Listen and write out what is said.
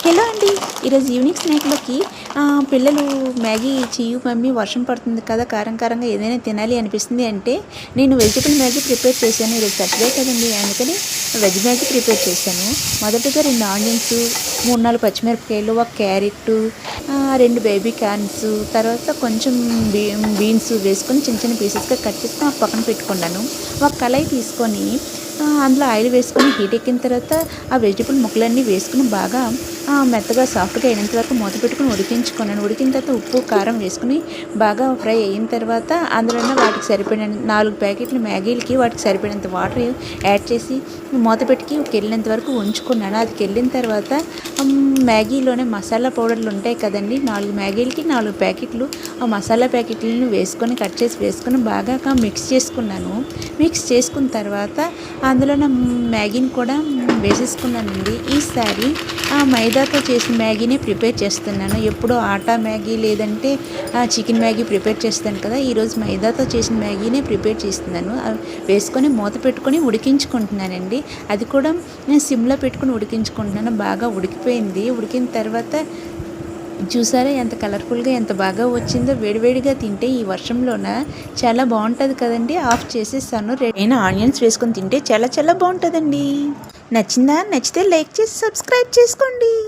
Hello అండి. ఈరోజు evening స్నాక్లోకి పిల్లలు మ్యాగీ చెయ్యు మమ్మీ వర్షం పడుతుంది కదా, కారం కారంగా ఏదైనా తినాలి అనిపిస్తుంది అంటే నేను వెజిటబుల్ మ్యాగీ ప్రిపేర్ చేశాను. ఈరోజు థర్స్డే కదండి, అందుకని వెజ్ మ్యాగీ ప్రిపేర్ చేశాను. మొదటగా 2 ఆనియన్స్, 3-4 పచ్చిమిరపకాయలు, 1 క్యారెట్, 2 బేబీ కార్న్స్, తర్వాత కొంచెం బీన్స్ వేసుకొని చిన్న చిన్న పీసెస్గా కట్ చేసుకొని పక్కన పెట్టుకున్నాను. ఒక కళాయి తీసుకొని అందులో ఆయిల్ వేసుకొని హీట్ ఎక్కిన తర్వాత ఆ వెజిటబుల్ ముక్కలన్నీ వేసుకుని బాగా మెత్తగా సాఫ్ట్గా అయినంత వరకు మూత పెట్టుకుని ఉడికించుకున్నాను. ఉడికిన తర్వాత ఉప్పు కారం వేసుకుని బాగా ఫ్రై అయిన తర్వాత అందులోనే వాటికి సరిపడిన 4 ప్యాకెట్లు మ్యాగీలకి వాటికి సరిపడినంత వాటర్ యాడ్ చేసి మూత పెట్టుకి కెళ్ళినంత వరకు ఉంచుకున్నాను. అది కెళ్ళిన తర్వాత మ్యాగీలోనే మసాలా పౌడర్లు ఉంటాయి కదండి, 4 మ్యాగీలకి 4 ప్యాకెట్లు ఆ మసాలా ప్యాకెట్లను వేసుకొని కట్ చేసి వేసుకొని బాగా మిక్స్ చేసుకున్నాను. మిక్స్ చేసుకున్న తర్వాత అందులో మ్యాగీని కూడా వేసేసుకున్నానండి. ఈసారి మైదాతో చేసిన మ్యాగీనే ప్రిపేర్ చేస్తున్నాను. ఎప్పుడో ఆటా మ్యాగీ లేదంటే చికెన్ మ్యాగీ ప్రిపేర్ చేస్తాను కదా, ఈరోజు మైదాతో చేసిన మ్యాగీనే ప్రిపేర్ చేస్తున్నాను. వేసుకొని మూత పెట్టుకొని ఉడికించుకుంటున్నానండి. అది కూడా నేను సిమ్లో పెట్టుకుని ఉడికించుకుంటున్నాను. బాగా ఉడికిపోయింది. ఉడికిన తర్వాత చూసారా ఎంత కలర్ఫుల్గా ఎంత బాగా వచ్చిందో. వేడివేడిగా తింటే ఈ వర్షంలోన చాలా బాగుంటుంది కదండి. ఆఫ్ చేసేసాను. నేను ఆనియన్స్ వేసుకొని తింటే చాలా చాలా బాగుంటుందండి. నచ్చిందా? నచ్చితే లైక్ చేసి సబ్స్క్రైబ్ చేసుకోండి.